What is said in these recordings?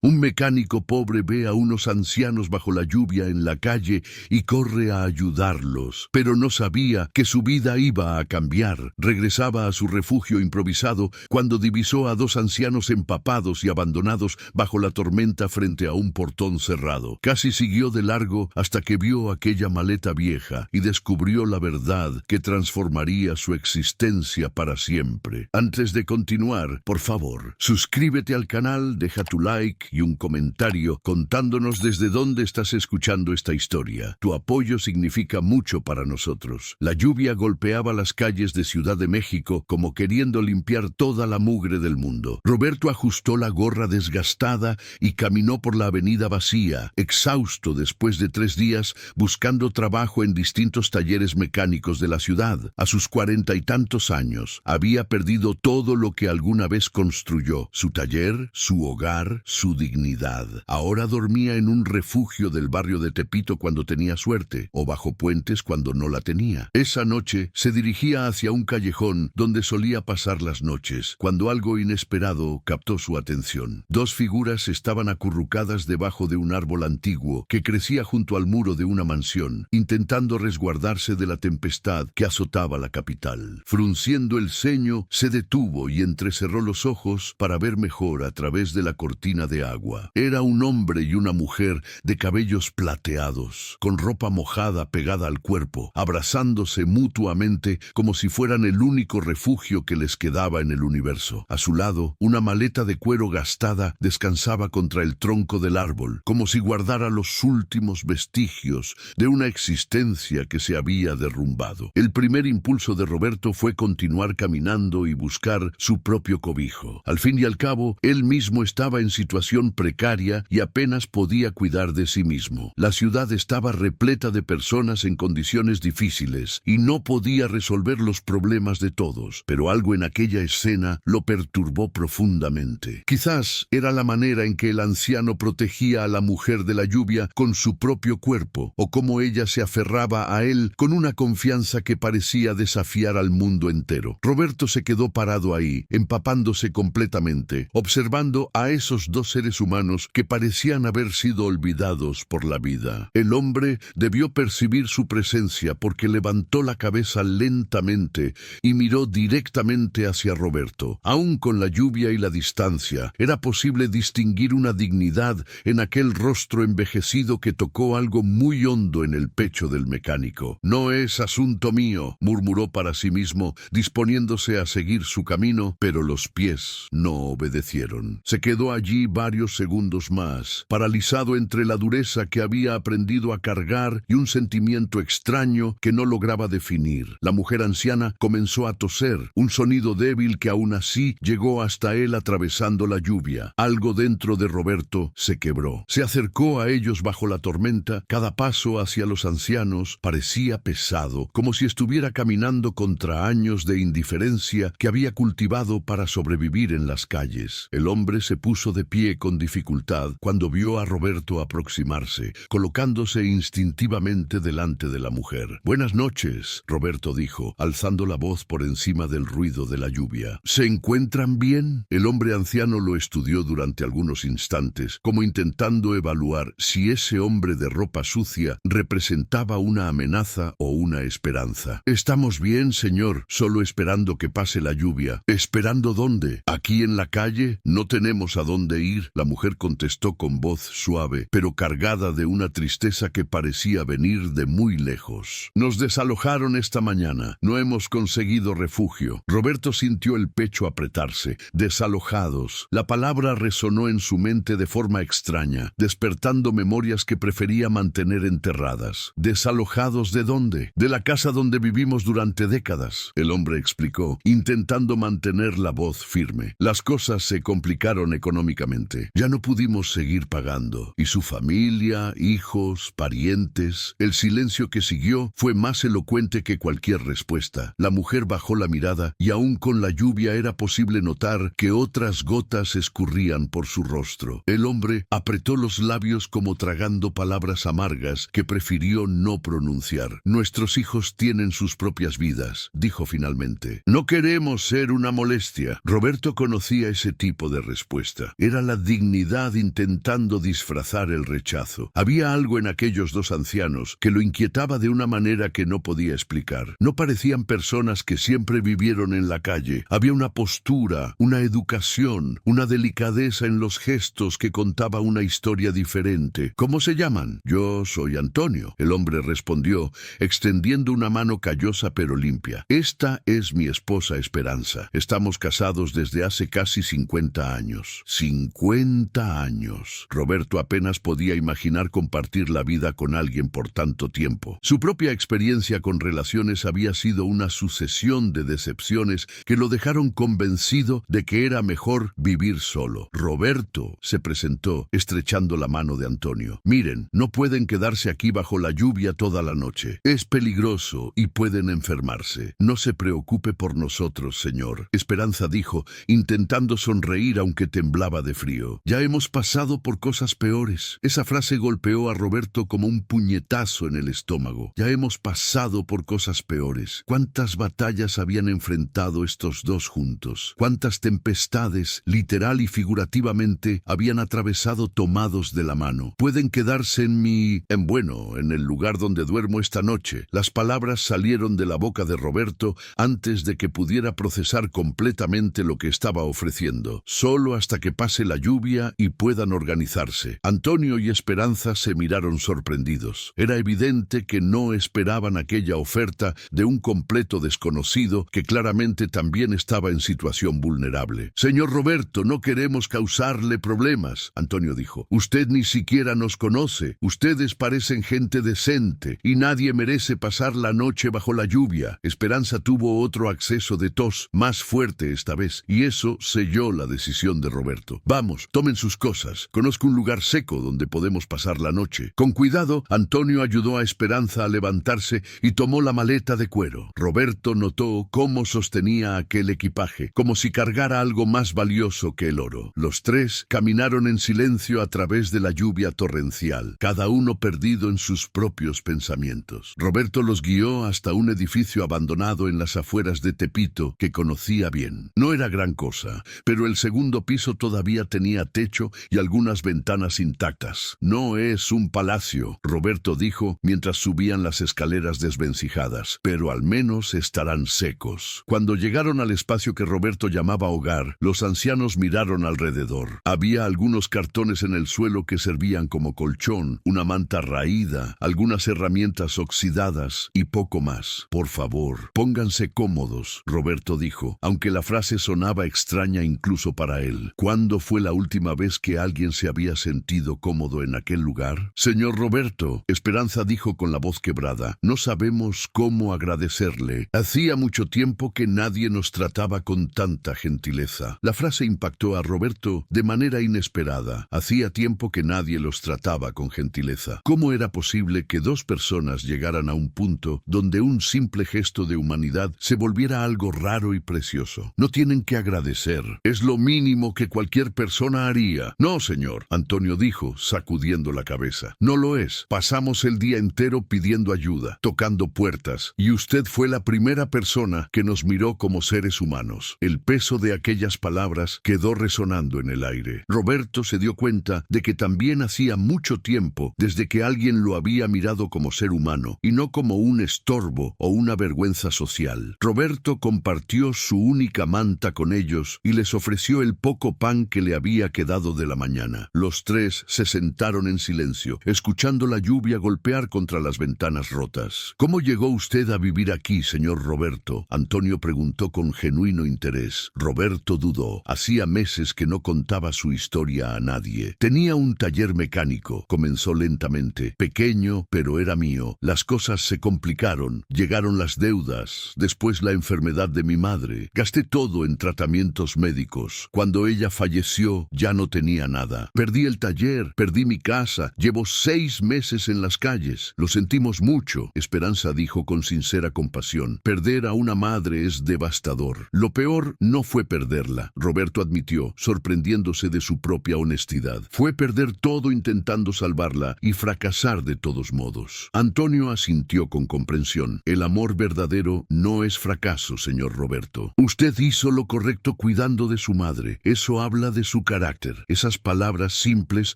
Un mecánico pobre ve a unos ancianos bajo la lluvia en la calle y corre a ayudarlos, pero no sabía que su vida iba a cambiar. Regresaba a su refugio improvisado cuando divisó a dos ancianos empapados y abandonados bajo la tormenta frente a un portón cerrado. Casi siguió de largo hasta que vio aquella maleta vieja y descubrió la verdad que transformaría su existencia para siempre. Antes de continuar, por favor, suscríbete al canal, deja tu like y un comentario contándonos desde dónde estás escuchando esta historia. Tu apoyo significa mucho para nosotros. La lluvia golpeaba las calles de Ciudad de México como queriendo limpiar toda la mugre del mundo. Roberto ajustó la gorra desgastada y caminó por la avenida vacía, exhausto después de 3 días buscando trabajo en distintos talleres mecánicos de la ciudad. A sus 40 y tantos años, había perdido todo lo que alguna vez construyó: su taller, su hogar, su dignidad. Ahora dormía en un refugio del barrio de Tepito cuando tenía suerte, o bajo puentes cuando no la tenía. Esa noche se dirigía hacia un callejón donde solía pasar las noches, cuando algo inesperado captó su atención. 2 figuras estaban acurrucadas debajo de un árbol antiguo que crecía junto al muro de una mansión, intentando resguardarse de la tempestad que azotaba la capital. Frunciendo el ceño, se detuvo y entrecerró los ojos para ver mejor a través de la cortina de agua. Era un hombre y una mujer de cabellos plateados, con ropa mojada pegada al cuerpo, abrazándose mutuamente como si fueran el único refugio que les quedaba en el universo. A su lado, una maleta de cuero gastada descansaba contra el tronco del árbol, como si guardara los últimos vestigios de una existencia que se había derrumbado. El primer impulso de Roberto fue continuar caminando y buscar su propio cobijo. Al fin y al cabo, él mismo estaba en situación precaria y apenas podía cuidar de sí mismo. La ciudad estaba repleta de personas en condiciones difíciles y no podía resolver los problemas de todos, pero algo en aquella escena lo perturbó profundamente. Quizás era la manera en que el anciano protegía a la mujer de la lluvia con su propio cuerpo, o cómo ella se aferraba a él con una confianza que parecía desafiar al mundo entero. Roberto se quedó parado ahí, empapándose completamente, observando a esos 2 seres humanos que parecían haber sido olvidados por la vida. El hombre debió percibir su presencia porque levantó la cabeza lentamente y miró directamente hacia Roberto. Aún con la lluvia y la distancia, era posible distinguir una dignidad en aquel rostro envejecido que tocó algo muy hondo en el pecho del mecánico. «No es asunto mío», murmuró para sí mismo, disponiéndose a seguir su camino, pero los pies no obedecieron. Se quedó allí varios segundos más, paralizado entre la dureza que había aprendido a cargar y un sentimiento extraño que no lograba definir. La mujer anciana comenzó a toser, un sonido débil que aún así llegó hasta él atravesando la lluvia. Algo dentro de Roberto se quebró. Se acercó a ellos bajo la tormenta. Cada paso hacia los ancianos parecía pesado, como si estuviera caminando contra años de indiferencia que había cultivado para sobrevivir en las calles. El hombre se puso de pie con dificultad cuando vio a Roberto aproximarse, colocándose instintivamente delante de la mujer. «Buenas noches», Roberto dijo, alzando la voz por encima del ruido de la lluvia. «¿Se encuentran bien?» El hombre anciano lo estudió durante algunos instantes, como intentando evaluar si ese hombre de ropa sucia representaba una amenaza o una esperanza. «Estamos bien, señor, solo esperando que pase la lluvia». «¿Esperando dónde? ¿Aquí en la calle? No tenemos a dónde ir», la mujer contestó con voz suave, pero cargada de una tristeza que parecía venir de muy lejos. «Nos desalojaron esta mañana. No hemos conseguido refugio». Roberto sintió el pecho apretarse. «Desalojados». La palabra resonó en su mente de forma extraña, despertando memorias que prefería mantener enterradas. «¿Desalojados de dónde?» «De la casa donde vivimos durante décadas», el hombre explicó, intentando mantener la voz firme. «Las cosas se complicaron económicamente. Ya no pudimos seguir pagando. Y su familia, hijos, parientes». El silencio que siguió fue más elocuente que cualquier respuesta. La mujer bajó la mirada y aún con la lluvia era posible notar que otras gotas escurrían por su rostro. El hombre apretó los labios como tragando palabras amargas que prefirió no pronunciar. «Nuestros hijos tienen sus propias vidas», dijo finalmente. «No queremos ser una molestia». Roberto conocía ese tipo de respuesta. Era la dignidad dignidad intentando disfrazar el rechazo. Había algo en aquellos dos ancianos que lo inquietaba de una manera que no podía explicar. No parecían personas que siempre vivieron en la calle. Había una postura, una educación, una delicadeza en los gestos que contaba una historia diferente. ¿Cómo se llaman? Yo soy Antonio, el hombre respondió, extendiendo una mano callosa pero limpia. Esta es mi esposa Esperanza. Estamos casados desde hace casi 50 años. 50 años. Roberto apenas podía imaginar compartir la vida con alguien por tanto tiempo. Su propia experiencia con relaciones había sido una sucesión de decepciones que lo dejaron convencido de que era mejor vivir solo. Roberto se presentó, estrechando la mano de Antonio. Miren, no pueden quedarse aquí bajo la lluvia toda la noche. Es peligroso y pueden enfermarse. No se preocupe por nosotros, señor. Esperanza dijo, intentando sonreír aunque temblaba de frío. Ya hemos pasado por cosas peores. Esa frase golpeó a Roberto como un puñetazo en el estómago. Ya hemos pasado por cosas peores. ¿Cuántas batallas habían enfrentado estos dos juntos? ¿Cuántas tempestades, literal y figurativamente, habían atravesado tomados de la mano? Pueden quedarse en el lugar donde duermo esta noche. Las palabras salieron de la boca de Roberto antes de que pudiera procesar completamente lo que estaba ofreciendo. Solo hasta que pase la lluvia y puedan organizarse. Antonio y Esperanza se miraron sorprendidos. Era evidente que no esperaban aquella oferta de un completo desconocido que claramente también estaba en situación vulnerable. Señor Roberto, no queremos causarle problemas, Antonio dijo. Usted ni siquiera nos conoce. Ustedes parecen gente decente y nadie merece pasar la noche bajo la lluvia. Esperanza tuvo otro acceso de tos, más fuerte esta vez, y eso selló la decisión de Roberto. Vamos, tomen sus cosas. Conozco un lugar seco donde podemos pasar la noche. Con cuidado, Antonio ayudó a Esperanza a levantarse y tomó la maleta de cuero. Roberto notó cómo sostenía aquel equipaje, como si cargara algo más valioso que el oro. Los tres caminaron en silencio a través de la lluvia torrencial, cada uno perdido en sus propios pensamientos. Roberto los guió hasta un edificio abandonado en las afueras de Tepito que conocía bien. No era gran cosa, pero el segundo piso todavía tenía techo y algunas ventanas intactas. No es un palacio, Roberto dijo mientras subían las escaleras desvencijadas, pero al menos estarán secos. Cuando llegaron al espacio que Roberto llamaba hogar, los ancianos miraron alrededor. Había algunos cartones en el suelo que servían como colchón, una manta raída, algunas herramientas oxidadas y poco más. Por favor, pónganse cómodos, Roberto dijo, aunque la frase sonaba extraña incluso para él. ¿Cuándo fue la última vez que alguien se había sentido cómodo en aquel lugar? Señor Roberto, Esperanza dijo con la voz quebrada, no sabemos cómo agradecerle. Hacía mucho tiempo que nadie nos trataba con tanta gentileza. La frase impactó a Roberto de manera inesperada. Hacía tiempo que nadie los trataba con gentileza. ¿Cómo era posible que dos personas llegaran a un punto donde un simple gesto de humanidad se volviera algo raro y precioso? No tienen que agradecer. Es lo mínimo que cualquier persona haría. No, señor, Antonio dijo, sacudiendo la cabeza. No lo es. Pasamos el día entero pidiendo ayuda, tocando puertas, y usted fue la primera persona que nos miró como seres humanos. El peso de aquellas palabras quedó resonando en el aire. Roberto se dio cuenta de que también hacía mucho tiempo desde que alguien lo había mirado como ser humano y no como un estorbo o una vergüenza social. Roberto compartió su única manta con ellos y les ofreció el poco pan que le había quedado de la mañana. Los tres se sentaron en silencio, escuchando la lluvia golpear contra las ventanas rotas. ¿Cómo llegó usted a vivir aquí, señor Roberto? Antonio preguntó con genuino interés. Roberto dudó. Hacía meses que no contaba su historia a nadie. Tenía un taller mecánico, comenzó lentamente. Pequeño, pero era mío. Las cosas se complicaron. Llegaron las deudas, después la enfermedad de mi madre. Gasté todo en tratamientos médicos. Cuando ella falleció, ya no tenía nada. Perdí el taller, perdí mi casa. Llevo 6 meses en las calles. Lo sentimos mucho, Esperanza dijo con sincera compasión. Perder a una madre es devastador. Lo peor no fue perderla, Roberto admitió, sorprendiéndose de su propia honestidad. Fue perder todo intentando salvarla y fracasar de todos modos. Antonio asintió con comprensión. El amor verdadero no es fracaso, señor Roberto. Usted hizo lo correcto cuidando de su madre. Eso habla de su carácter carácter. Esas palabras simples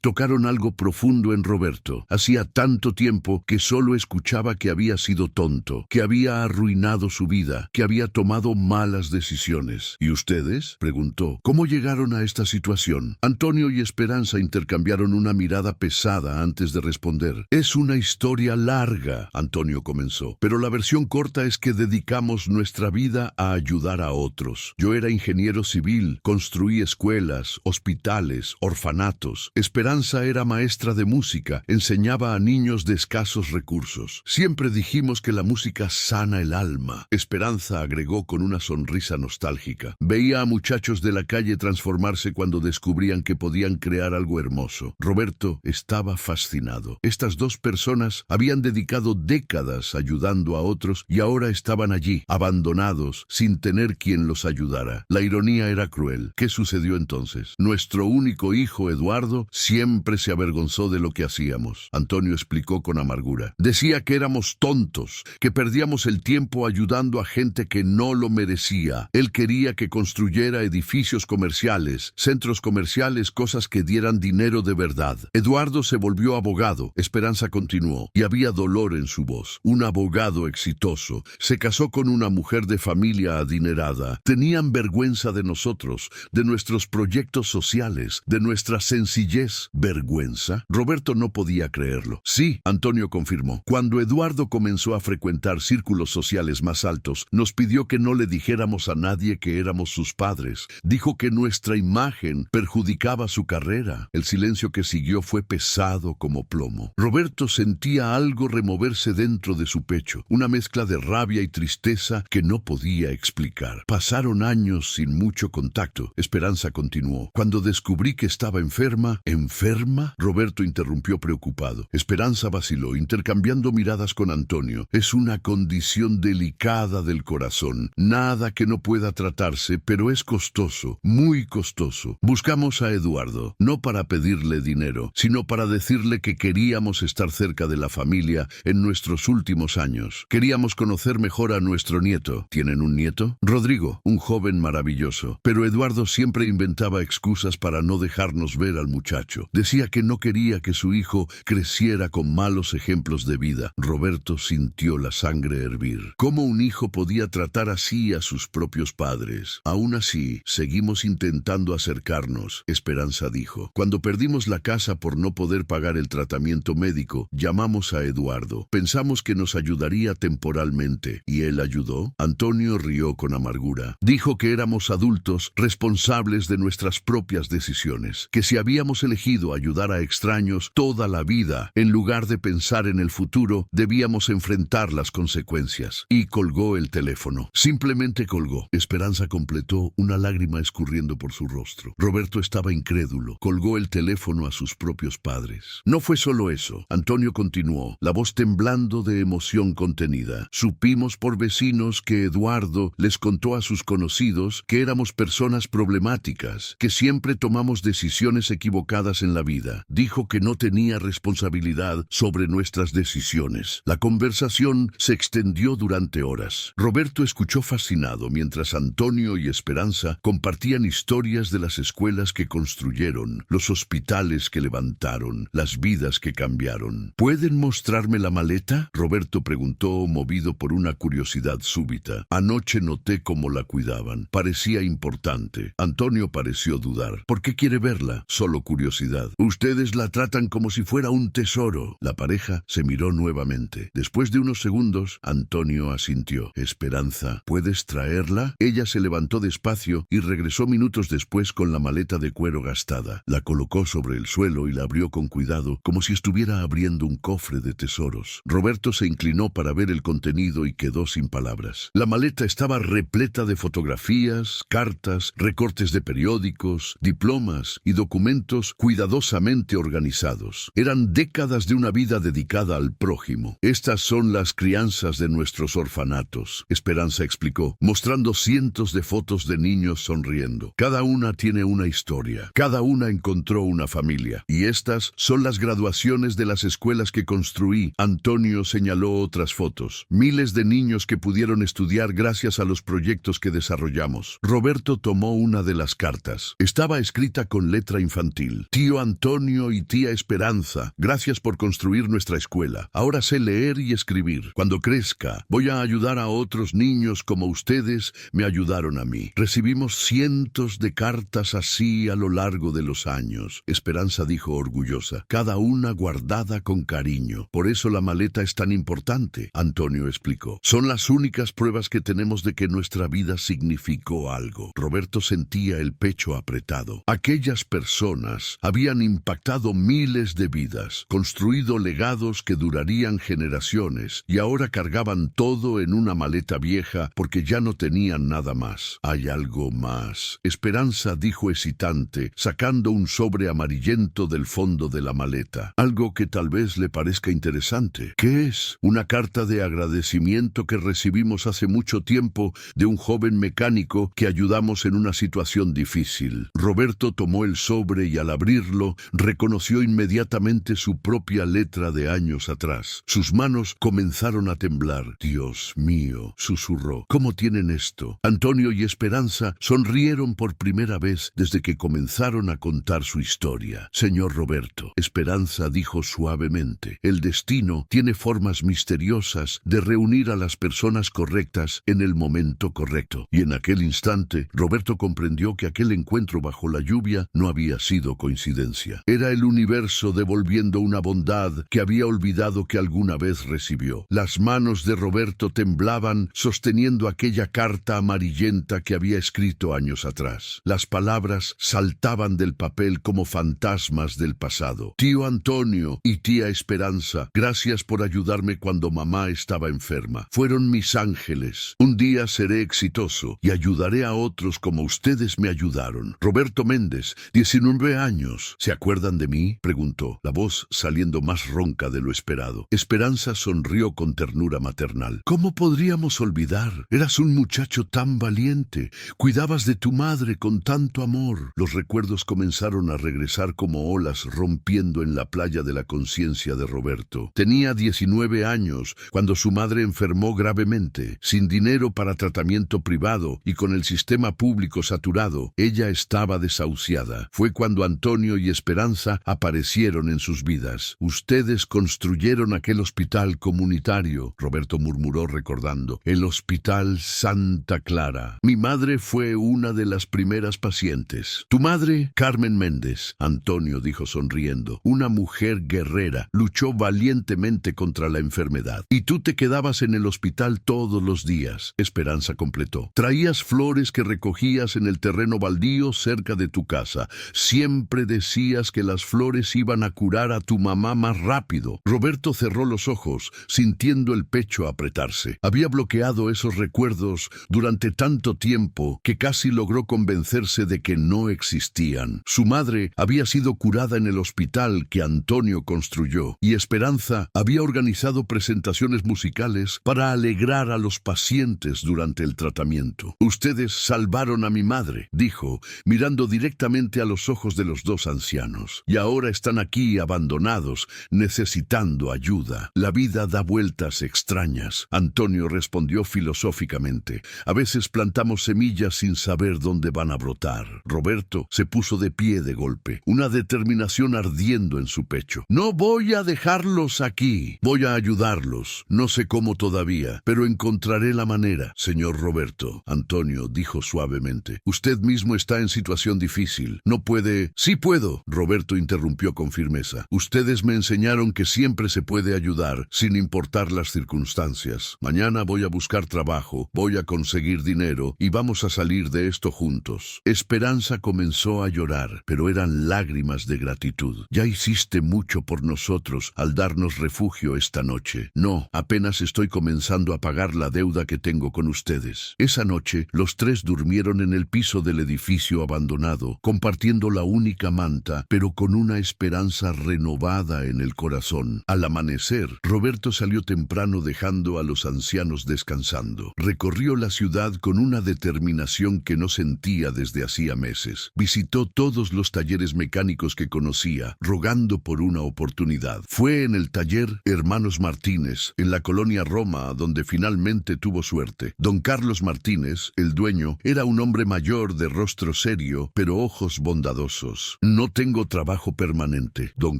tocaron algo profundo en Roberto. Hacía tanto tiempo que solo escuchaba que había sido tonto, que había arruinado su vida, que había tomado malas decisiones. ¿Y ustedes?, preguntó. ¿Cómo llegaron a esta situación? Antonio y Esperanza intercambiaron una mirada pesada antes de responder. Es una historia larga, Antonio comenzó, pero la versión corta es que dedicamos nuestra vida a ayudar a otros. Yo era ingeniero civil, construí escuelas, hospitales, orfanatos. Esperanza era maestra de música, enseñaba a niños de escasos recursos. Siempre dijimos que la música sana el alma. Esperanza agregó con una sonrisa nostálgica. Veía a muchachos de la calle transformarse cuando descubrían que podían crear algo hermoso. Roberto estaba fascinado. Estas dos personas habían dedicado décadas ayudando a otros y ahora estaban allí, abandonados, sin tener quien los ayudara. La ironía era cruel. ¿Qué sucedió entonces? Nuestro único hijo, Eduardo, siempre se avergonzó de lo que hacíamos. Antonio explicó con amargura. Decía que éramos tontos, que perdíamos el tiempo ayudando a gente que no lo merecía. Él quería que construyera edificios comerciales, centros comerciales, cosas que dieran dinero de verdad. Eduardo se volvió abogado. Esperanza continuó, y había dolor en su voz. Un abogado exitoso. Se casó con una mujer de familia adinerada. Tenían vergüenza de nosotros, de nuestros proyectos sociales, de nuestra sencillez. ¿Vergüenza? Roberto no podía creerlo. Sí, Antonio confirmó. Cuando Eduardo comenzó a frecuentar círculos sociales más altos, nos pidió que no le dijéramos a nadie que éramos sus padres. Dijo que nuestra imagen perjudicaba su carrera. El silencio que siguió fue pesado como plomo. Roberto sentía algo removerse dentro de su pecho, una mezcla de rabia y tristeza que no podía explicar. Pasaron años sin mucho contacto. Esperanza continuó. Cuando descubrí que estaba enferma. ¿Enferma? Roberto interrumpió preocupado. Esperanza vaciló, intercambiando miradas con Antonio. Es una condición delicada del corazón. Nada que no pueda tratarse, pero es costoso, muy costoso. Buscamos a Eduardo, no para pedirle dinero, sino para decirle que queríamos estar cerca de la familia en nuestros últimos años. Queríamos conocer mejor a nuestro nieto. ¿Tienen un nieto? Rodrigo, un joven maravilloso. Pero Eduardo siempre inventaba excusas para no dejarnos ver al muchacho. Decía que no quería que su hijo creciera con malos ejemplos de vida. Roberto sintió la sangre hervir. ¿Cómo un hijo podía tratar así a sus propios padres? Aún así, seguimos intentando acercarnos, Esperanza dijo. Cuando perdimos la casa por no poder pagar el tratamiento médico, llamamos a Eduardo. Pensamos que nos ayudaría temporalmente. ¿Y él ayudó? Antonio rió con amargura. Dijo que éramos adultos responsables de nuestras propias decisiones, que si habíamos elegido ayudar a extraños toda la vida, en lugar de pensar en el futuro, debíamos enfrentar las consecuencias. Y colgó el teléfono. Simplemente colgó. Esperanza completó, una lágrima escurriendo por su rostro. Roberto estaba incrédulo. Colgó el teléfono a sus propios padres. No fue solo eso. Antonio continuó, la voz temblando de emoción contenida. Supimos por vecinos que Eduardo les contó a sus conocidos que éramos personas problemáticas, que siempre tomamos decisiones equivocadas en la vida. Dijo que no tenía responsabilidad sobre nuestras decisiones. La conversación se extendió durante horas. Roberto escuchó fascinado mientras Antonio y Esperanza compartían historias de las escuelas que construyeron, los hospitales que levantaron, las vidas que cambiaron. ¿Pueden mostrarme la maleta?, Roberto preguntó, movido por una curiosidad súbita. Anoche noté cómo la cuidaban. Parecía importante. Antonio pareció dudar. ¿Por qué quiere verla? Solo curiosidad. Ustedes la tratan como si fuera un tesoro. La pareja se miró nuevamente. Después de unos segundos, Antonio asintió. Esperanza, ¿puedes traerla? Ella se levantó despacio y regresó minutos después con la maleta de cuero gastada. La colocó sobre el suelo y la abrió con cuidado, como si estuviera abriendo un cofre de tesoros. Roberto se inclinó para ver el contenido y quedó sin palabras. La maleta estaba repleta de fotografías, cartas, recortes de periódicos, diplomas y documentos cuidadosamente organizados. Eran décadas de una vida dedicada al prójimo. Estas son las crianzas de nuestros orfanatos, Esperanza explicó, mostrando cientos de fotos de niños sonriendo. Cada una tiene una historia. Cada una encontró una familia. Y estas son las graduaciones de las escuelas que construí. Antonio señaló otras fotos. Miles de niños que pudieron estudiar gracias a los proyectos que desarrollamos. Roberto tomó una de las cartas. Está Estaba escrita con letra infantil. Tío Antonio y tía Esperanza, gracias por construir nuestra escuela. Ahora sé leer y escribir. Cuando crezca, voy a ayudar a otros niños como ustedes me ayudaron a mí. Recibimos cientos de cartas así a lo largo de los años. Esperanza dijo orgullosa, cada una guardada con cariño. Por eso la maleta es tan importante, Antonio explicó. Son las únicas pruebas que tenemos de que nuestra vida significó algo. Roberto sentía el pecho apretado. Aquellas personas habían impactado miles de vidas, construido legados que durarían generaciones, y ahora cargaban todo en una maleta vieja porque ya no tenían nada más. Hay algo más. Esperanza dijo hesitante, sacando un sobre amarillento del fondo de la maleta. Algo que tal vez le parezca interesante. ¿Qué es? Una carta de agradecimiento que recibimos hace mucho tiempo de un joven mecánico que ayudamos en una situación difícil. Roberto tomó el sobre y al abrirlo reconoció inmediatamente su propia letra de años atrás. Sus manos comenzaron a temblar. Dios mío, susurró. ¿Cómo tienen esto? Antonio y Esperanza sonrieron por primera vez desde que comenzaron a contar su historia. Señor Roberto, Esperanza dijo suavemente, el destino tiene formas misteriosas de reunir a las personas correctas en el momento correcto. Y en aquel instante, Roberto comprendió que aquel encuentro bajo la lluvia no había sido coincidencia. Era el universo devolviendo una bondad que había olvidado que alguna vez recibió. Las manos de Roberto temblaban sosteniendo aquella carta amarillenta que había escrito años atrás. Las palabras saltaban del papel como fantasmas del pasado. Tío Antonio y tía Esperanza, gracias por ayudarme cuando mamá estaba enferma. Fueron mis ángeles. Un día seré exitoso y ayudaré a otros como ustedes me ayudaron. Roberto Méndez, 19 años. ¿Se acuerdan de mí?, preguntó, la voz saliendo más ronca de lo esperado. Esperanza sonrió con ternura maternal. ¿Cómo podríamos olvidar? Eras un muchacho tan valiente. Cuidabas de tu madre con tanto amor. Los recuerdos comenzaron a regresar como olas rompiendo en la playa de la conciencia de Roberto. Tenía 19 años cuando su madre enfermó gravemente. Sin dinero para tratamiento privado y con el sistema público saturado, ella estaba desahuciada. Fue cuando Antonio y Esperanza aparecieron en sus vidas. Ustedes construyeron aquel hospital comunitario, Roberto murmuró recordando. El Hospital Santa Clara. Mi madre fue una de las primeras pacientes. ¿Tu madre? Carmen Méndez, Antonio dijo sonriendo. Una mujer guerrera. Luchó valientemente contra la enfermedad. Y tú te quedabas en el hospital todos los días, Esperanza completó. Traías flores que recogías en el terreno baldío cerca de tu casa. Siempre decías que las flores iban a curar a tu mamá más rápido. Roberto cerró los ojos, sintiendo el pecho apretarse. Había bloqueado esos recuerdos durante tanto tiempo que casi logró convencerse de que no existían. Su madre había sido curada en el hospital que Antonio construyó, y Esperanza había organizado presentaciones musicales para alegrar a los pacientes durante el tratamiento. Ustedes salvaron a mi madre, dijo, mirando directamente a los ojos de los dos ancianos. Y ahora están aquí abandonados, necesitando ayuda. La vida da vueltas extrañas. Antonio respondió filosóficamente. A veces plantamos semillas sin saber dónde van a brotar. Roberto se puso de pie de golpe, una determinación ardiendo en su pecho. No voy a dejarlos aquí. Voy a ayudarlos. No sé cómo todavía, pero encontraré la manera. Señor Roberto, Antonio dijo suavemente. Usted mismo está en situación difícil. No puede... Sí puedo, Roberto interrumpió con firmeza. Ustedes me enseñaron que siempre se puede ayudar, sin importar las circunstancias. Mañana voy a buscar trabajo, voy a conseguir dinero y vamos a salir de esto juntos. Esperanza comenzó a llorar, pero eran lágrimas de gratitud. Ya hiciste mucho por nosotros al darnos refugio esta noche. No, apenas estoy comenzando a pagar la deuda que tengo con ustedes. Esa noche, los tres durmieron en el piso del edificio abandonado, compartiendo la única manta, pero con una esperanza renovada en el corazón. Al amanecer, Roberto salió temprano dejando a los ancianos descansando. Recorrió la ciudad con una determinación que no sentía desde hacía meses. Visitó todos los talleres mecánicos que conocía, rogando por una oportunidad. Fue en el taller Hermanos Martínez, en la colonia Roma, donde finalmente tuvo suerte. Don Carlos Martínez, el dueño, era un hombre mayor de rostro serio serio, pero ojos bondadosos. No tengo trabajo permanente, don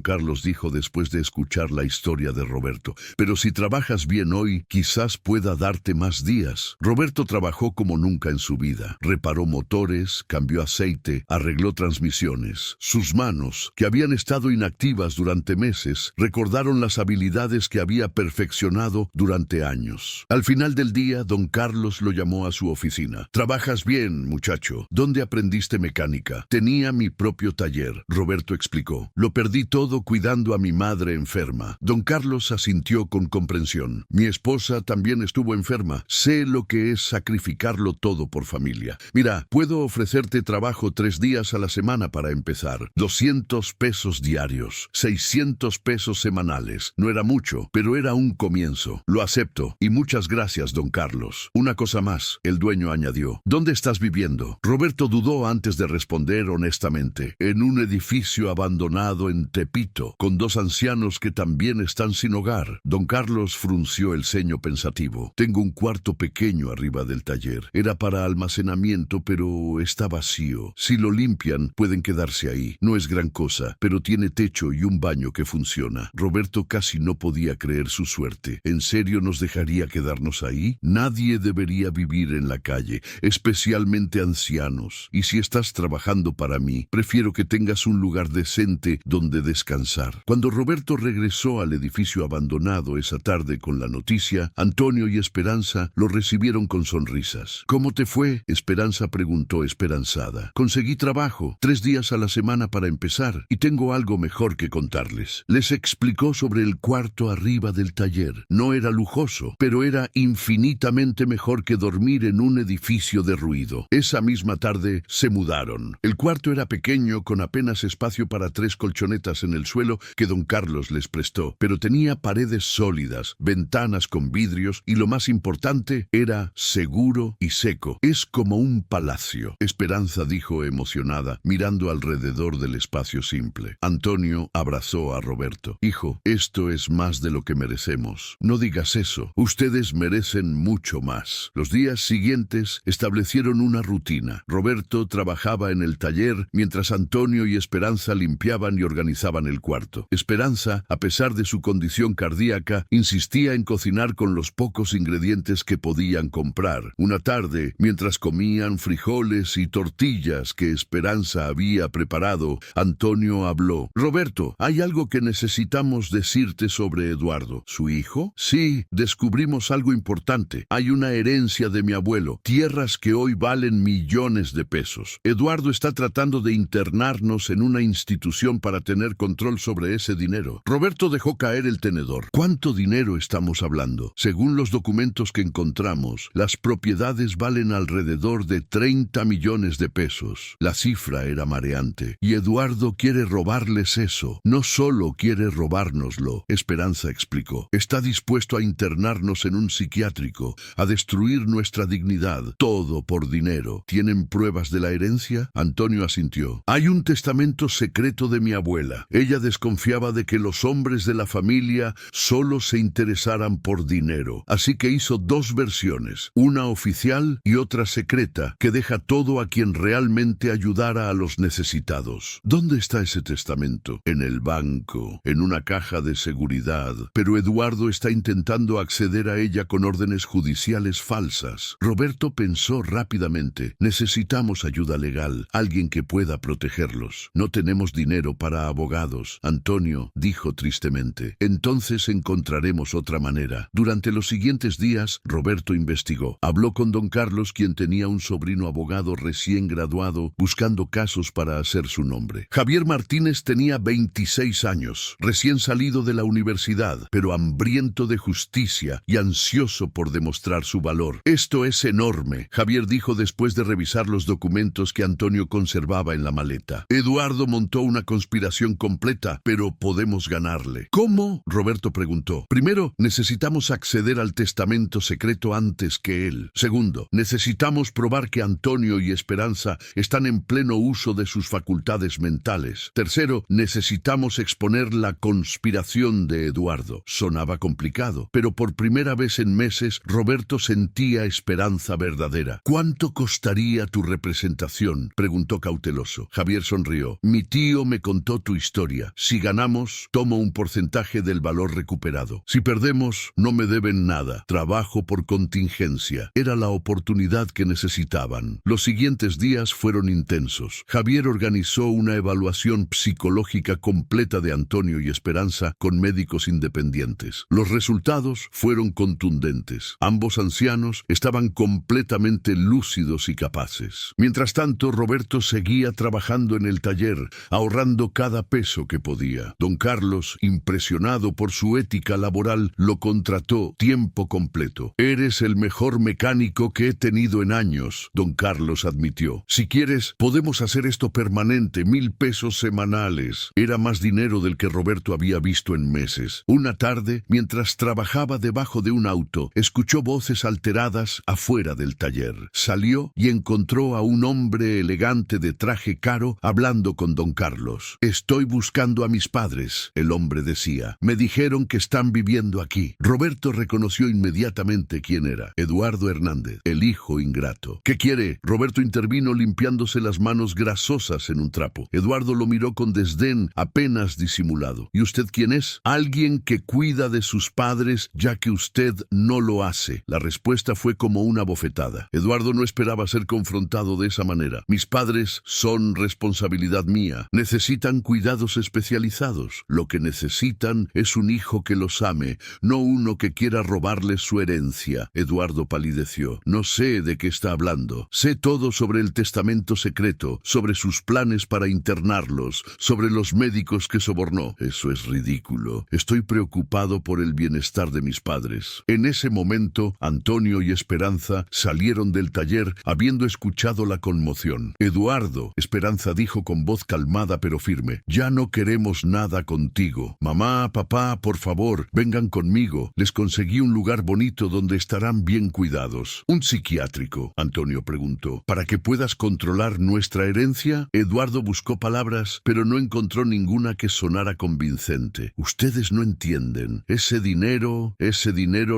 Carlos dijo después de escuchar la historia de Roberto. Pero si trabajas bien hoy, quizás pueda darte más días. Roberto trabajó como nunca en su vida. Reparó motores, cambió aceite, arregló transmisiones. Sus manos, que habían estado inactivas durante meses, recordaron las habilidades que había perfeccionado durante años. Al final del día, don Carlos lo llamó a su oficina. «Trabajas bien, muchacho. ¿Dónde aprendiste mecánica?» «Tenía mi propio taller», Roberto explicó. «Lo perdí todo cuidando a mi madre enferma». Don Carlos asintió con comprensión. «Mi esposa también estuvo enferma. Sé lo que es sacrificarlo todo por familia. Mira, puedo ofrecerte trabajo 3 días a la semana para empezar. 200 pesos diarios, 600 pesos semanales. No era mucho, pero era un comienzo. Lo acepto. Y muchas gracias, don Carlos. Una cosa más», el dueño añadió. «¿Dónde estás viviendo?» Roberto dudó antes de responder honestamente. «En un edificio abandonado en Tepito, con 2 ancianos que también están sin hogar». Don Carlos frunció el ceño pensativo. «Tengo un cuarto pequeño arriba del taller. Era para almacenamiento, pero está vacío. Si lo limpian, pueden quedarse ahí. No es gran cosa, pero tiene techo y un baño que funciona». Roberto casi no podía creer su suerte. ¿En serio nos dejaría quedarnos ahí? Nadie debería vivir en la calle, especialmente ancianos. Y si estás trabajando para mí, prefiero que tengas un lugar decente donde descansar. Cuando Roberto regresó al edificio abandonado esa tarde con la noticia, Antonio y Esperanza lo recibieron con sonrisas. «¿Cómo te fue?», Esperanza preguntó esperanzada. «Conseguí trabajo, 3 días a la semana para empezar, y tengo algo mejor que contarles». Les explicó sobre el cuarto arriba del taller. No era lujoso, pero era infinitamente mejor que dormir en un edificio derruido. Esa misma tarde se mudaron. El cuarto era pequeño, con apenas espacio para 3 colchonetas en el suelo que don Carlos les prestó, pero tenía paredes sólidas, ventanas con vidrios y lo más importante, era seguro y seco. «Es como un palacio», Esperanza dijo emocionada, mirando alrededor del espacio simple. Antonio abrazó a Roberto. «Hijo, esto es más de lo que merecemos. No digas eso. Ustedes merecen mucho más». Los días siguientes establecieron una rutina. Roberto trabajaba en el taller mientras Antonio y Esperanza limpiaban y organizaban el cuarto. Esperanza, a pesar de su condición cardíaca, insistía en cocinar con los pocos ingredientes que podían comprar. Una tarde, mientras comían frijoles y tortillas que Esperanza había preparado, Antonio habló. «Roberto, hay algo que necesitamos decirte sobre Eduardo». «¿Su hijo?» «Sí, descubrimos algo importante. Hay una herencia de mi abuelo, tierras que hoy valen millones de pesos. Eduardo está tratando de internarnos en una institución para tener control sobre ese dinero». Roberto dejó caer el tenedor. «¿Cuánto dinero estamos hablando?» «Según los documentos que encontramos, las propiedades valen alrededor de 30 millones de pesos. La cifra era mareante. Y Eduardo quiere robarles eso. No solo quiere robárnoslo», Esperanza explicó. «Está dispuesto a internarnos en un psiquiátrico, a destruir nuestra dignidad, todo por dinero. ¿Tienen pruebas de la herencia?» Antonio asintió. «Hay un testamento secreto de mi abuela. Ella desconfiaba de que los hombres de la familia solo se interesaran por dinero. Así que hizo 2 versiones, una oficial y otra secreta, que deja todo a quien realmente ayudara a los necesitados». «¿Dónde está ese testamento?» «En el banco, en una caja de seguridad. Pero Eduardo está intentando acceder a ella con órdenes judiciales falsas». Roberto pensó rápidamente. «Necesitamos ayuda legal, alguien que pueda protegerlos. No tenemos dinero para abogados», Antonio dijo tristemente. «Entonces encontraremos otra manera». Durante los siguientes días, Roberto investigó. Habló con don Carlos, quien tenía un sobrino abogado recién graduado, buscando casos para hacer su nombre. Javier Martínez tenía 26 años, recién salido de la universidad, pero hambriento de justicia y ansioso por demostrar su valor. «Esto es enorme», Javier dijo después de revisar los documentos que Antonio conservaba en la maleta. «Eduardo montó una conspiración completa, pero podemos ganarle». «¿Cómo?», Roberto preguntó. «Primero, necesitamos acceder al testamento secreto antes que él. Segundo, necesitamos probar que Antonio y Esperanza están en pleno uso de sus facultades mentales. Tercero, necesitamos exponer la conspiración de Eduardo». Sonaba complicado, pero por primera vez en meses, Roberto sentía esperanza verdadera. «¿Cuánto costaría tu representación situación?, preguntó cauteloso. Javier sonrió. Mi tío me contó tu historia. Si ganamos, tomo un porcentaje del valor recuperado. Si perdemos, no me deben nada. Trabajo por contingencia. Era la oportunidad que necesitaban. Los siguientes días fueron intensos. Javier organizó una evaluación psicológica completa de Antonio y Esperanza con médicos independientes. Los resultados fueron contundentes. Ambos ancianos estaban completamente lúcidos y capaces. Mientras tanto, Roberto seguía trabajando en el taller, ahorrando cada peso que podía. Don Carlos, impresionado por su ética laboral, lo contrató tiempo completo. Eres el mejor mecánico que he tenido en años, don Carlos admitió. Si quieres, podemos hacer esto permanente, 1,000 pesos semanales. Era más dinero del que Roberto había visto en meses. Una tarde, mientras trabajaba debajo de un auto, escuchó voces alteradas afuera del taller. Salió y encontró a un hombre elegante de traje caro hablando con don Carlos. Estoy buscando a mis padres, el hombre decía. Me dijeron que están viviendo aquí. Roberto reconoció inmediatamente quién era. Eduardo Hernández, el hijo ingrato. ¿Qué quiere? Roberto intervino limpiándose las manos grasosas en un trapo. Eduardo lo miró con desdén apenas disimulado. ¿Y usted quién es? Alguien que cuida de sus padres ya que usted no lo hace. La respuesta fue como una bofetada. Eduardo no esperaba ser confrontado de esa manera. Mis padres son responsabilidad mía. Necesitan cuidados especializados. Lo que necesitan es un hijo que los ame, no uno que quiera robarles su herencia. Eduardo palideció. No sé de qué está hablando. Sé todo sobre el testamento secreto, sobre sus planes para internarlos, sobre los médicos que sobornó. Eso es ridículo. Estoy preocupado por el bienestar de mis padres. En ese momento, Antonio y Esperanza salieron del taller habiendo escuchado la conmoción. Eduardo, Esperanza dijo con voz calmada pero firme, ya no queremos nada contigo. Mamá, papá, por favor, vengan conmigo. Les conseguí un lugar bonito donde estarán bien cuidados. ¿Un psiquiátrico?, Antonio preguntó. ¿Para que puedas controlar nuestra herencia? Eduardo buscó palabras, pero no encontró ninguna que sonara convincente. Ustedes no entienden. Ese dinero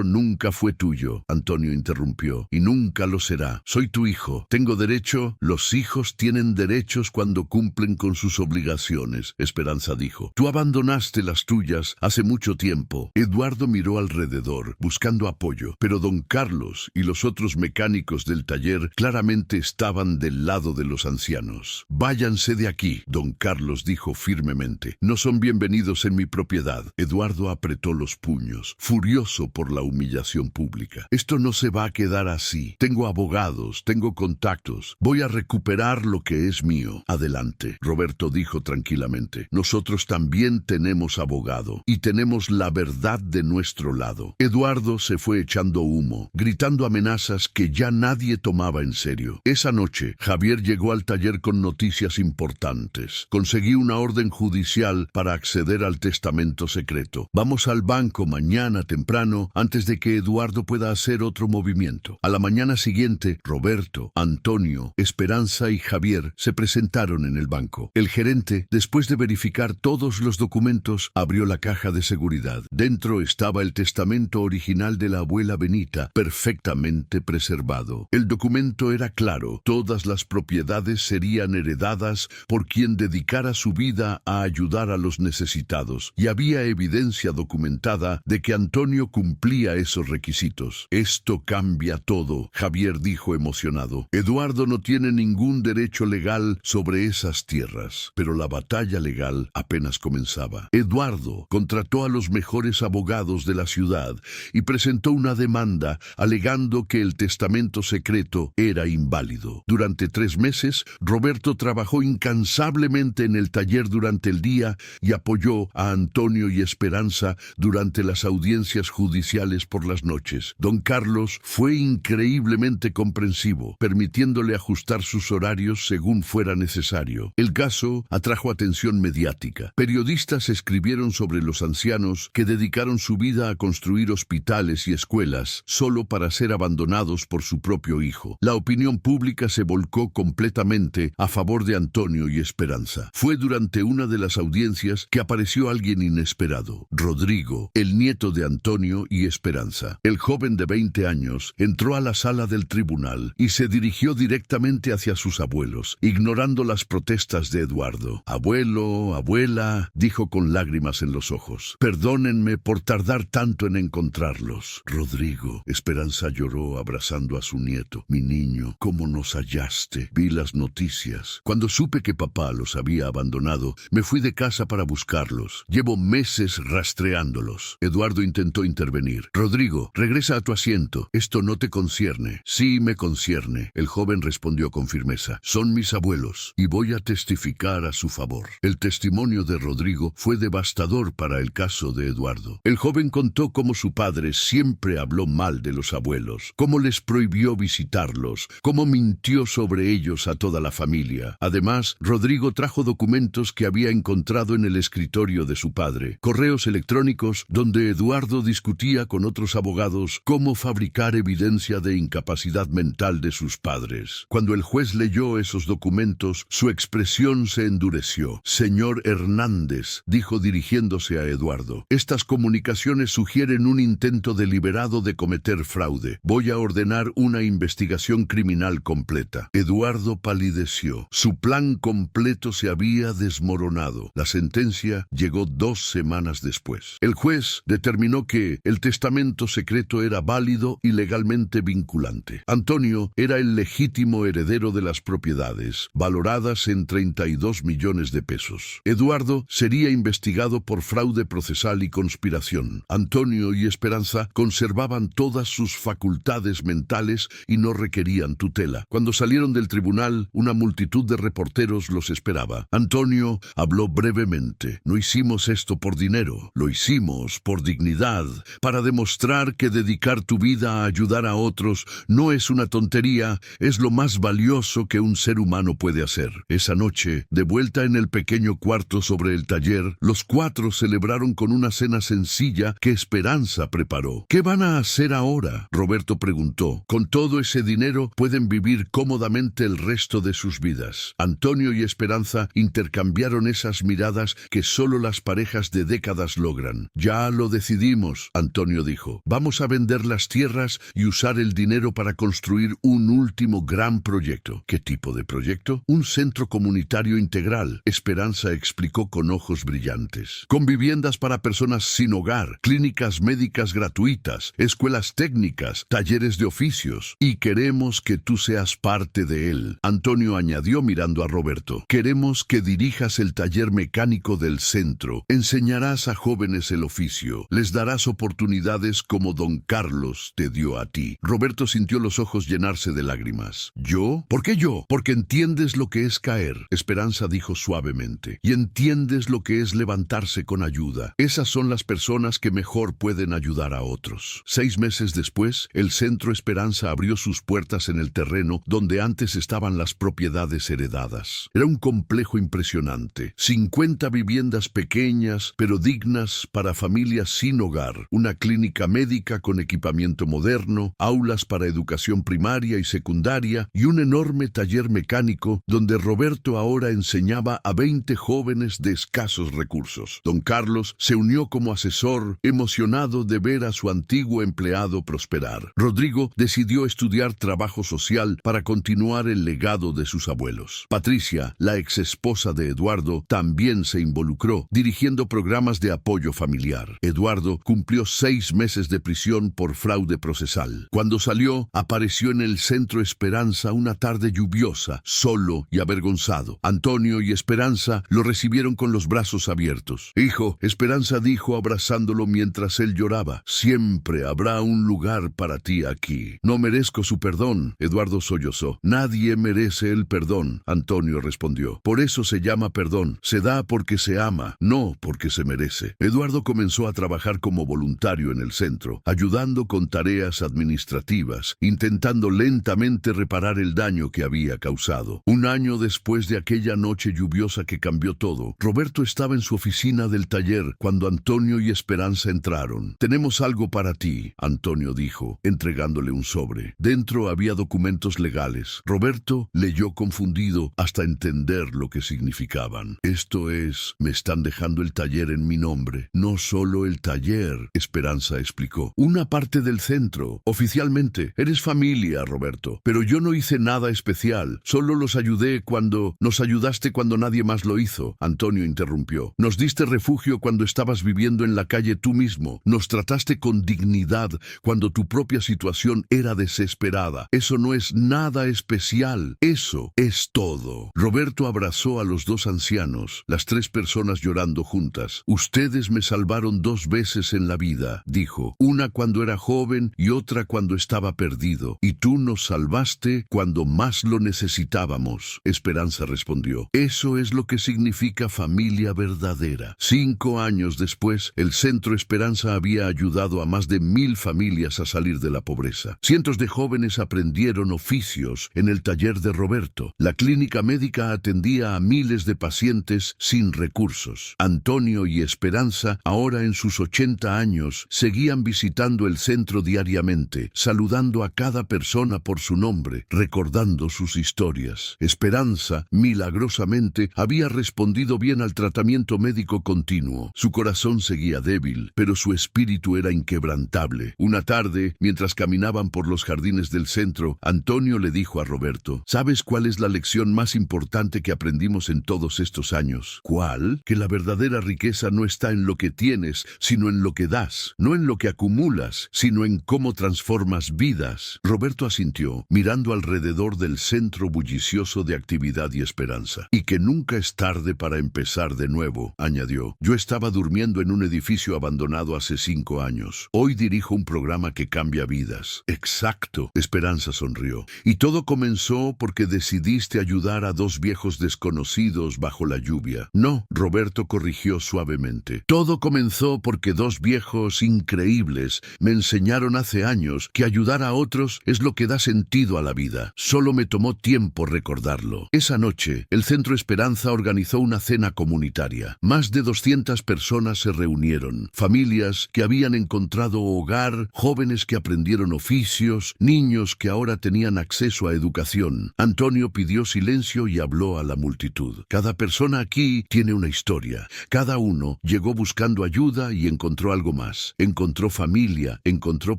nunca fue tuyo, Antonio interrumpió, y nunca lo será. Soy tu hijo. Tengo derecho. Los hijos tienen derechos cuando cumplen con sus obligaciones, Esperanza dijo. Tú abandonaste las tuyas hace mucho tiempo. Eduardo miró alrededor, buscando apoyo, pero don Carlos y los otros mecánicos del taller claramente estaban del lado de los ancianos. Váyanse de aquí, don Carlos dijo firmemente. No son bienvenidos en mi propiedad. Eduardo apretó los puños, furioso por la humillación pública. Esto no se va a quedar así. Tengo abogados, tengo contactos. Voy a recuperar lo que es mío. Adelante, Roberto dijo tranquilamente. Nosotros también tenemos abogado y tenemos la verdad de nuestro lado. Eduardo se fue echando humo, gritando amenazas que ya nadie tomaba en serio. Esa noche, Javier llegó al taller con noticias importantes. Conseguí una orden judicial para acceder al testamento secreto. Vamos al banco mañana temprano antes de que Eduardo pueda hacer otro movimiento. A la mañana siguiente, Roberto, Antonio, Esperanza y Javier se presentaron en el banco. El gerente, después de verificar todos los documentos, abrió la caja de seguridad. Dentro estaba el testamento original de la abuela Benita, perfectamente preservado. El documento era claro. Todas las propiedades serían heredadas por quien dedicara su vida a ayudar a los necesitados, y había evidencia documentada de que Antonio cumplía esos requisitos. Esto cambia todo, Javier dijo emocionado. Eduardo no tiene ningún derecho legal sobre esas tierras, pero la batalla legal apenas comenzaba. Eduardo contrató a los mejores abogados de la ciudad y presentó una demanda alegando que el testamento secreto era inválido. Durante 3 meses, Roberto trabajó incansablemente en el taller durante el día y apoyó a Antonio y Esperanza durante las audiencias judiciales por las noches. Don Carlos fue increíblemente comprensivo, permitiéndole ajustar sus horarios según fuera necesario. El caso atrajo atención mediática. Periodistas escribieron sobre los ancianos que dedicaron su vida a construir hospitales y escuelas solo para ser abandonados por su propio hijo. La opinión pública se volcó completamente a favor de Antonio y Esperanza. Fue durante una de las audiencias que apareció alguien inesperado. Rodrigo, el nieto de Antonio y Esperanza. El joven de 20 años entró a la sala del tribunal y se dirigió directamente hacia hacia sus abuelos, ignorando las protestas de Eduardo. «Abuelo, abuela», dijo con lágrimas en los ojos. «Perdónenme por tardar tanto en encontrarlos». «Rodrigo», Esperanza lloró abrazando a su nieto. «Mi niño, ¿cómo nos hallaste? Vi las noticias. Cuando supe que papá los había abandonado, me fui de casa para buscarlos. Llevo meses rastreándolos». Eduardo intentó intervenir. «Rodrigo, regresa a tu asiento. Esto no te concierne». «Sí, me concierne», el joven respondió con firmeza. «Son mis abuelos y voy a testificar a su favor». El testimonio de Rodrigo fue devastador para el caso de Eduardo. El joven contó cómo su padre siempre habló mal de los abuelos, cómo les prohibió visitarlos, cómo mintió sobre ellos a toda la familia. Además, Rodrigo trajo documentos que había encontrado en el escritorio de su padre, correos electrónicos donde Eduardo discutía con otros abogados cómo fabricar evidencia de incapacidad mental de sus padres. Cuando el juez leyó esos documentos, su expresión se endureció. «Señor Hernández», dijo dirigiéndose a Eduardo, «estas comunicaciones sugieren un intento deliberado de cometer fraude. Voy a ordenar una investigación criminal completa». Eduardo palideció. Su plan completo se había desmoronado. La sentencia llegó 2 semanas después. El juez determinó que el testamento secreto era válido y legalmente vinculante. Antonio era el legítimo heredero de las propiedades, valoradas en 32 millones de pesos. Eduardo sería investigado por fraude procesal y conspiración. Antonio y Esperanza conservaban todas sus facultades mentales y no requerían tutela. Cuando salieron del tribunal, una multitud de reporteros los esperaba. Antonio habló brevemente. «No hicimos esto por dinero, lo hicimos por dignidad, para demostrar que dedicar tu vida a ayudar a otros no es una tontería, es lo más valioso que un ser humano puede hacer». Esa noche, de vuelta en el pequeño cuarto sobre el taller, los 4 celebraron con una cena sencilla que Esperanza preparó. «¿Qué van a hacer ahora?», Roberto preguntó. «Con todo ese dinero pueden vivir cómodamente el resto de sus vidas». Antonio y Esperanza intercambiaron esas miradas que solo las parejas de décadas logran. «Ya lo decidimos», Antonio dijo. «Vamos a vender las tierras y usar el dinero para construir un último gran proyecto». «¿Qué tipo de proyecto?» «Un centro comunitario integral», Esperanza explicó con ojos brillantes. «Con viviendas para personas sin hogar, clínicas médicas gratuitas, escuelas técnicas, talleres de oficios. Y queremos que tú seas parte de él». Antonio añadió mirando a Roberto. «Queremos que dirijas el taller mecánico del centro. Enseñarás a jóvenes el oficio. Les darás oportunidades como don Carlos te dio a ti». Roberto sintió los ojos llenarse de lágrimas. «¿Yo? ¿Por qué yo?». «Porque entiendes lo que es caer», Esperanza dijo suavemente. «Y entiendes lo que es levantarse con ayuda. Esas son las personas que mejor pueden ayudar a otros». 6 meses después, el Centro Esperanza abrió sus puertas en el terreno donde antes estaban las propiedades heredadas. Era un complejo impresionante. 50 viviendas pequeñas, pero dignas para familias sin hogar. Una clínica médica con equipamiento moderno, aulas para educación primaria y secundaria y un enorme taller mecánico donde Roberto ahora enseñaba a 20 jóvenes de escasos recursos. Don Carlos se unió como asesor, emocionado de ver a su antiguo empleado prosperar. Rodrigo decidió estudiar trabajo social para continuar el legado de sus abuelos. Patricia, la exesposa de Eduardo, también se involucró, dirigiendo programas de apoyo familiar. Eduardo cumplió 6 meses de prisión por fraude procesal. Cuando salió, apareció en el Centro Esperanza una tarde lluviosa, solo y avergonzado. Antonio y Esperanza lo recibieron con los brazos abiertos. «Hijo», Esperanza dijo abrazándolo mientras él lloraba, «siempre habrá un lugar para ti aquí». «No merezco su perdón», Eduardo sollozó. «Nadie merece el perdón», Antonio respondió. «Por eso se llama perdón. Se da porque se ama, no porque se merece». Eduardo comenzó a trabajar como voluntario en el centro, ayudando con tareas administrativas, intentando lentamente reparar el daño que había causado. Un año después de aquella noche lluviosa que cambió todo, Roberto estaba en su oficina del taller cuando Antonio y Esperanza entraron. «Tenemos algo para ti», Antonio dijo, entregándole un sobre. Dentro había documentos legales. Roberto leyó confundido hasta entender lo que significaban. «Esto es, me están dejando el taller en mi nombre». «No solo el taller», Esperanza explicó. «Una parte del centro. Oficialmente, eres familia, Roberto. Pero yo no hice nada nada especial. Solo los ayudé cuando... Nos ayudaste cuando nadie más lo hizo. Antonio interrumpió. Nos diste refugio cuando estabas viviendo en la calle tú mismo. Nos trataste con dignidad cuando tu propia situación era desesperada. Eso no es nada especial. Eso es todo. Roberto abrazó a los dos ancianos, las tres personas llorando juntas. Ustedes me salvaron 2 veces en la vida, dijo. Una cuando era joven y otra cuando estaba perdido. Y tú nos salvaste cuando más lo necesitábamos. Esperanza respondió. Eso es lo que significa familia verdadera. 5 años después, el Centro Esperanza había ayudado a más de 1000 familias a salir de la pobreza. Cientos de jóvenes aprendieron oficios en el taller de Roberto. La clínica médica atendía a miles de pacientes sin recursos. Antonio y Esperanza, ahora en sus 80 años, seguían visitando el centro diariamente, saludando a cada persona por su nombre, recordando sus historias. Esperanza, milagrosamente, había respondido bien al tratamiento médico continuo. Su corazón seguía débil, pero su espíritu era inquebrantable. Una tarde, mientras caminaban por los jardines del centro, Antonio le dijo a Roberto: ¿Sabes cuál es la lección más importante que aprendimos en todos estos años? ¿Cuál? Que la verdadera riqueza no está en lo que tienes, sino en lo que das. No en lo que acumulas, sino en cómo transformas vidas. Roberto asintió, mirando alrededor del centro bullicioso de actividad y esperanza. Y que nunca es tarde para empezar de nuevo, añadió. Yo estaba durmiendo en un edificio abandonado hace 5 años. Hoy dirijo un programa que cambia vidas. Exacto, Esperanza sonrió. Y todo comenzó porque decidiste ayudar a 2 viejos desconocidos bajo la lluvia. No, Roberto corrigió suavemente. Todo comenzó porque 2 viejos increíbles me enseñaron hace años que ayudar a otros es lo que da sentido a la vida. Solo me tomó tiempo recordarlo. Esa noche, el Centro Esperanza organizó una cena comunitaria. Más de 200 personas se reunieron. Familias que habían encontrado hogar, jóvenes que aprendieron oficios, niños que ahora tenían acceso a educación. Antonio pidió silencio y habló a la multitud. Cada persona aquí tiene una historia. Cada uno llegó buscando ayuda y encontró algo más. Encontró familia, encontró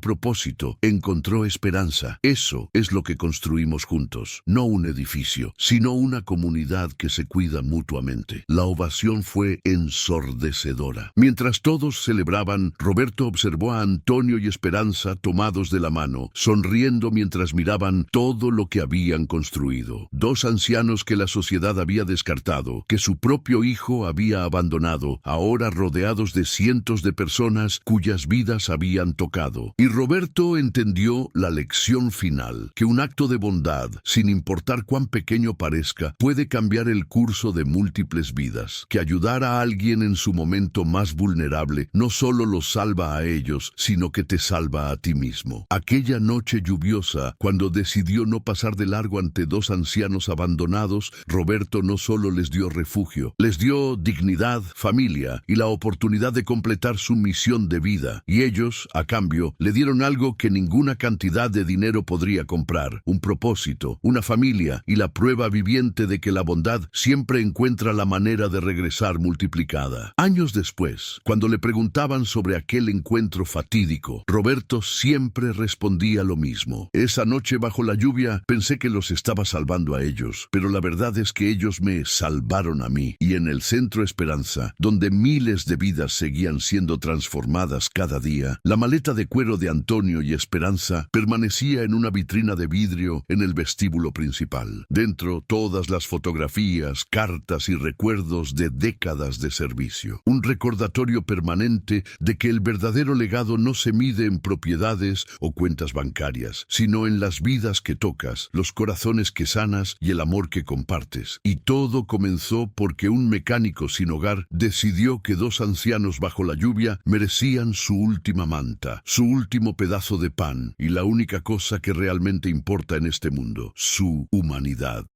propósito, encontró esperanza. Eso es lo que construimos juntos. No un edificio, sino una comunidad que se cuida mutuamente. La ovación fue ensordecedora. Mientras todos celebraban, Roberto observó a Antonio y Esperanza tomados de la mano, sonriendo mientras miraban todo lo que habían construido. 2 ancianos que la sociedad había descartado, que su propio hijo había abandonado, ahora rodeados de cientos de personas cuyas vidas habían tocado. Y Roberto entendió la lección final, que un acto de bondad, sin importar cuán pequeño parezca, puede cambiar el curso de múltiples vidas. Que ayudar a alguien en su momento más vulnerable no solo los salva a ellos, sino que te salva a ti mismo. Aquella noche lluviosa, cuando decidió no pasar de largo ante 2 ancianos abandonados, Roberto no solo les dio refugio, les dio dignidad, familia y la oportunidad de completar su misión de vida. Y ellos, a cambio, le dieron algo que ninguna cantidad de dinero podría comprar: un propósito, una familia y la prueba viviente de que la bondad siempre encuentra la manera de regresar multiplicada. Años después, cuando le preguntaban sobre aquel encuentro fatídico, Roberto siempre respondía lo mismo. Esa noche bajo la lluvia pensé que los estaba salvando a ellos, pero la verdad es que ellos me salvaron a mí. Y en el Centro Esperanza, donde miles de vidas seguían siendo transformadas cada día, la maleta de cuero de Antonio y Esperanza permanecía en una vitrina de vidrio en el vestíbulo principal. Dentro, todas las fotografías, cartas y recuerdos de décadas de servicio. Un recordatorio permanente de que el verdadero legado no se mide en propiedades o cuentas bancarias, sino en las vidas que tocas, los corazones que sanas y el amor que compartes. Y todo comenzó porque un mecánico sin hogar decidió que 2 ancianos bajo la lluvia merecían su última manta, su último pedazo de pan y la única cosa que realmente importa en este mundo: su humanidad.